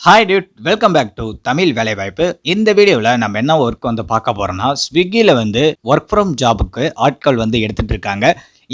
Hi dude, welcome back to Tamil வேலைவாய்ப்பு. இந்த வீடியோவில் நம்ம என்ன ஒர்க் வந்து பார்க்க போகிறோம்னா, ஸ்விக்கியில் வந்து ஒர்க் ஃப்ரம் ஜாபுக்கு ஆட்கள் வந்து எடுத்துகிட்டு இருக்காங்க.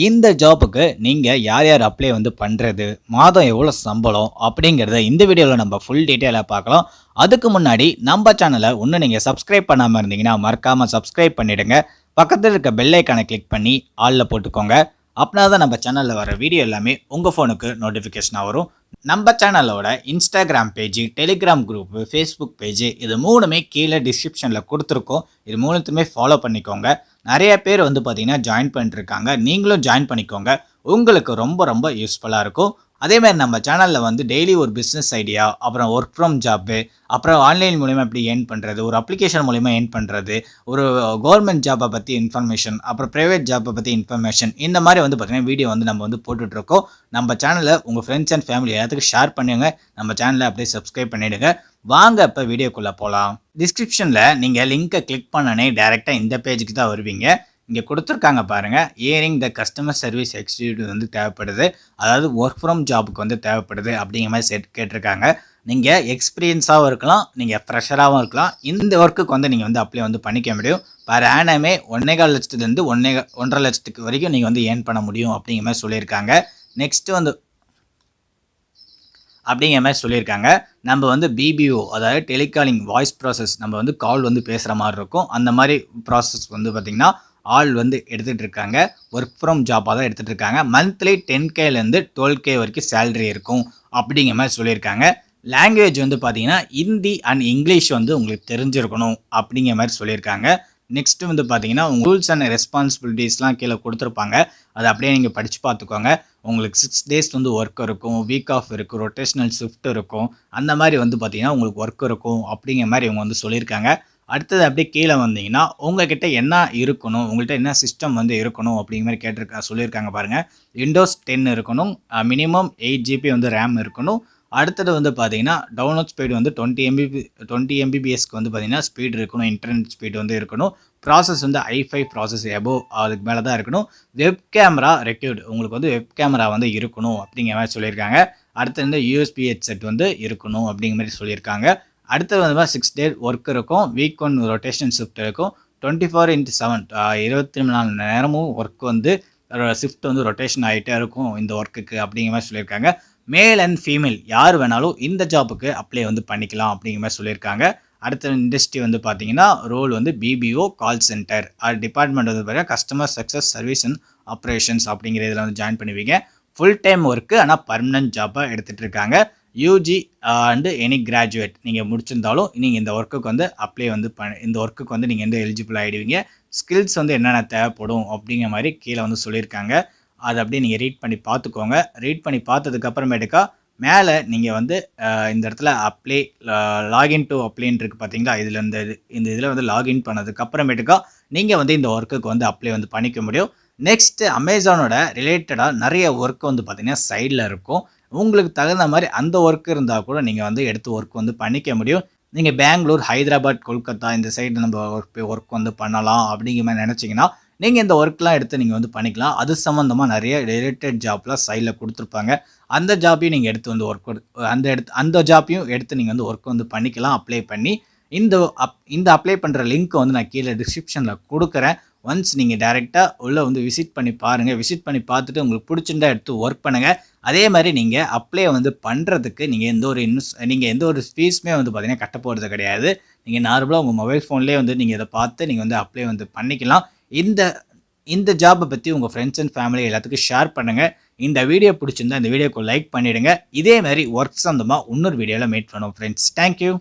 இந்த ஜாபுக்கு நீங்கள் யார் யார் அப்ளை வந்து பண்ணுறது, மாதம் எவ்வளோ சம்பளம் அப்படிங்கிறத இந்த வீடியோவில் நம்ம ஃபுல் டீட்டெயிலாக பார்க்கலாம். அதுக்கு முன்னாடி நம்ம சேனலை இன்னும் நீங்கள் சப்ஸ்கிரைப் பண்ணாமல் இருந்தீங்கன்னா மறக்காமல் சப்ஸ்கிரைப் பண்ணிவிடுங்க. பக்கத்தில் இருக்க பெல் ஐக்கானை கிளிக் பண்ணி ஆளில் போட்டுக்கோங்க. அப்படின்னா தான் நம்ம சேனலில் வர வீடியோ எல்லாமே உங்கள் ஃபோனுக்கு நோட்டிஃபிகேஷனாக வரும். நம்ம சேனலோட Instagram page, Telegram group, Facebook page இது மூணுமே கீழே டிஸ்கிரிப்ஷனில் கொடுத்துருக்கோம். இது மூணுத்துமே ஃபாலோ பண்ணிக்கோங்க. நிறைய பேர் வந்து பார்த்தீங்கன்னா ஜாயின் பண்ணிட்டுருக்காங்க. நீங்களும் ஜாயின் பண்ணிக்கோங்க. உங்களுக்கு ரொம்ப ரொம்ப யூஸ்ஃபுல்லாக இருக்கும். அதேமாதிரி நம்ம சேனலில் வந்து டெய்லி ஒரு பிஸ்னஸ் ஐடியா, அப்புறம் ஒர்க் ஃப்ரம் ஜாப்பு, அப்புறம் ஆன்லைன் மூலிமா எப்படி ஏர்ன் பண்ணுறது, ஒரு அப்ளிகேஷன் மூலிமா ஏர்ன் பண்ணுறது, ஒரு கவர்மெண்ட் ஜாப்பை பற்றி இன்ஃபர்மேஷன், அப்புறம் ப்ரைவேட் ஜாப்பை பற்றி இன்ஃபர்மேஷன், இந்த மாதிரி வந்து பார்த்திங்கன்னா வீடியோ வந்து நம்ம வந்து போட்டுட்ருக்கோம். நம்ம சேனலை உங்கள் ஃப்ரெண்ட்ஸ் அண்ட் ஃபேமிலி எல்லாத்துக்கும் ஷேர் பண்ணுங்க. நம்ம சேனலை அப்படியே சப்ஸ்கிரைப் பண்ணிவிடுங்க. வாங்க இப்போ வீடியோக்குள்ளே போகலாம். டிஸ்கிரிப்ஷனில் நீங்கள் லிங்க்கை கிளிக் பண்ணனே டேரெக்டாக இந்த பேஜுக்கு தான் வருவீங்க. இங்கே கொடுத்துருக்காங்க பாருங்கள், earring the customer service executive வந்து தேவைப்படுது, அதாவது ஒர்க் ஃப்ரம் ஜாபுக்கு வந்து தேவைப்படுது அப்படிங்கிற மாதிரி கேட்டிருக்காங்க. நீங்கள் எக்ஸ்பீரியன்ஸாகவும் இருக்கலாம், நீங்கள் ஃப்ரெஷராகவும் இருக்கலாம். இந்த ஒர்க்குக்கு வந்து நீங்கள் வந்து அப்ளை வந்து பண்ணிக்க முடியும். பர் ஆனமே 1.25 லட்சத்துலேருந்து 1.5 லட்சத்துக்கு வரைக்கும் நீங்கள் வந்து ஏர்ன் பண்ண முடியும் அப்படிங்கிற மாதிரி சொல்லியிருக்காங்க. நெக்ஸ்ட்டு வந்து அப்படிங்கிற மாதிரி சொல்லியிருக்காங்க. நம்ம வந்து பிபிஓ, அதாவது டெலிகாலிங் வாய்ஸ் ப்ராசஸ், நம்ம வந்து கால் வந்து பேசுகிற மாதிரி இருக்கும். அந்த மாதிரி ப்ராசஸ் வந்து பார்த்திங்கன்னா ஆள் வந்து எடுத்துகிட்டு இருக்காங்க. ஒர்க் ஃப்ரம் ஜாப்பாக தான் எடுத்துகிட்டு இருக்காங்க. மந்த்லி 10Kலேருந்து 12K வரைக்கும் சேலரி இருக்கும் அப்படிங்கிற மாதிரி சொல்லியிருக்காங்க. லாங்குவேஜ் வந்து பார்த்தீங்கன்னா ஹிந்தி அண்ட் இங்கிலீஷ் வந்து உங்களுக்கு தெரிஞ்சிருக்கணும் அப்படிங்கிற மாதிரி சொல்லியிருக்காங்க. நெக்ஸ்ட்டு வந்து பார்த்தீங்கன்னா உங்கள் ரூல்ஸ் அண்ட் ரெஸ்பான்சிபிலிட்டிஸ்லாம் கீழே கொடுத்துருப்பாங்க. அதை அப்படியே நீங்கள் படித்து பார்த்துக்கோங்க. உங்களுக்கு 6 டேஸ் வந்து ஒர்க் இருக்கும், வீக் ஆஃப் இருக்கும், ரொட்டேஷனல் ஷிஃப்ட் இருக்கும். அந்த மாதிரி வந்து பார்த்தீங்கன்னா உங்களுக்கு ஒர்க் இருக்கும் அப்படிங்கிற மாதிரி இவங்க வந்து சொல்லியிருக்காங்க. அடுத்தது அப்படியே கீழே வந்தீங்கன்னா உங்கள்கிட்ட என்ன இருக்கணும், உங்கள்கிட்ட என்ன சிஸ்டம் வந்து இருக்கணும் அப்படிங்கிற மாதிரி சொல்லியிருக்காங்க பாருங்கள். விண்டோஸ் 10 இருக்கணும், மினிமம் 8 GB வந்து ரேம் இருக்கணும். அடுத்தது வந்து பார்த்தீங்கன்னா டவுன்லோட் ஸ்பீடு வந்து 20 MBPSக்கு வந்து பார்த்தீங்கன்னா ஸ்பீடு இருக்கணும், இன்டர்நெட் ஸ்பீடு வந்து இருக்கணும். ப்ராசஸ் வந்து i5 ப்ராசஸ் எபோவ் அதுக்கு மேலே தான் இருக்கணும். வெப் கேமரா ரெக்யூர்டு, உங்களுக்கு வந்து வெப் கேமரா வந்து இருக்கணும் அப்படிங்கிற மாதிரி சொல்லியிருக்காங்க. அடுத்து வந்து USB ஹெட்செட் வந்து இருக்கணும் அப்படிங்கிற மாதிரி சொல்லியிருக்காங்க. அடுத்தது வந்து 6 டே ஒர்க் இருக்கும், வீக் 1 ரொட்டேஷன் ஷிஃப்ட் இருக்கும், 24x7 24 மணி நேரமும் ஒர்க் வந்து ஷிஃப்ட் வந்து ரொட்டேஷன் ஆகிட்டே இருக்கும் இந்த ஒர்க்குக்கு அப்படிங்கிற மாதிரி சொல்லியிருக்காங்க. மேல் அண்ட் ஃபீமேல் யார் வேணாலும் இந்த ஜாப்புக்கு அப்ளை வந்து பண்ணிக்கலாம் அப்படிங்கிற மாதிரி சொல்லியிருக்காங்க. அடுத்த இண்டஸ்ட்ரி வந்து பார்த்தீங்கன்னா ரோல் வந்து பிபிஓ கால் சென்டர், டிபார்ட்மெண்ட் வந்து பார்த்தீங்கன்னா customer success service and operations அப்படிங்கிற இதில் வந்து ஜாயின் பண்ணுவீங்க. ஃபுல் டைம் ஒர்க்கு, ஆனால் பர்மனன்ட் ஜாப்பாக எடுத்துகிட்டு இருக்காங்க. யூஜி அண்டு எனி கிராஜுவேட் நீங்கள் முடிச்சிருந்தாலும் நீங்கள் இந்த ஒர்க்குக்கு வந்து அப்ளை வந்து இந்த ஒர்க்குக்கு வந்து நீங்கள் வந்து எலிஜிபிள் ஆகிடுவீங்க. ஸ்கில்ஸ் வந்து என்னென்ன தேவைப்படும் அப்படிங்கிற மாதிரி கீழே வந்து சொல்லியிருக்காங்க. அதை அப்படியே நீங்கள் ரீட் பண்ணி பார்த்துக்கோங்க. ரீட் பண்ணி பார்த்ததுக்கப்புறமேட்டுக்கா மேலே நீங்கள் வந்து இந்த இடத்துல அப்ளை லாகின் டு அப்ளைன்னு இருக்குது பார்த்தீங்களா, இதில் இந்த இதில் வந்து லாகின் பண்ணதுக்கப்புறமேட்டுக்கா நீங்கள் வந்து இந்த ஒர்க்குக்கு வந்து அப்ளை வந்து பண்ணிக்க முடியும். நெக்ஸ்ட்டு அமேசானோட ரிலேட்டடாக நிறைய ஒர்க் வந்து பார்த்திங்கன்னா சைடில் இருக்கும். உங்களுக்கு தகுந்த மாதிரி அந்த ஒர்க் இருந்தால் கூட நீங்கள் வந்து எடுத்து ஒர்க் வந்து பண்ணிக்க முடியும். நீங்கள் பெங்களூர், ஹைதராபாத், கொல்கத்தா இந்த சைடு நம்ம ஒர்க் வந்து பண்ணலாம் அப்படிங்கிற மாதிரி நினச்சிங்கன்னா நீங்கள் இந்த ஒர்க்லாம் எடுத்து நீங்கள் வந்து பண்ணிக்கலாம். அது சம்மந்தமாக நிறைய ரிலேட்டட் ஜாப்லாம் சைடில் கொடுத்துருப்பாங்க. அந்த ஜாப்பையும் நீங்கள் எடுத்து வந்து அந்த ஜாப்பையும் எடுத்து நீங்கள் வந்து ஒர்க் வந்து பண்ணிக்கலாம் அப்ளை பண்ணி. இந்த அப்ளை பண்ணுற லிங்க் வந்து நான் கீழே டிஸ்கிரிப்ஷனில் கொடுக்குறேன். ஒன்ஸ் நீங்கள் டேரெக்டாக உள்ளே வந்து விசிட் பண்ணி பாருங்கள். விசிட் பண்ணி பார்த்துட்டு உங்களுக்கு பிடிச்சிருந்தா எடுத்து ஒர்க் பண்ணுங்கள். அதே மாதிரி நீங்கள் அப்ளை வந்து பண்ணுறதுக்கு நீங்கள் எந்த ஒரு ஃபீஸுமே வந்து பார்த்தீங்கன்னா கட்ட போகிறது கிடையாது. நீங்கள் நார்மலாக உங்கள் மொபைல் ஃபோன்லேயே வந்து நீங்கள் இதை பார்த்து நீங்கள் வந்து அப்ளை வந்து பண்ணிக்கலாம். இந்த ஜாப்பை பற்றி உங்கள் ஃப்ரெண்ட்ஸ் அண்ட் ஃபேமிலி எல்லாத்துக்கும் ஷேர் பண்ணுங்கள். இந்த வீடியோ பிடிச்சிருந்தா இந்த வீடியோக்கு லைக் பண்ணிவிடுங்க. இதே மாதிரி ஒர்க் சம்மந்தமாக இன்னொரு வீடியோவில் மீட் பண்ணுவோம் ஃப்ரெண்ட்ஸ். தேங்க்யூ.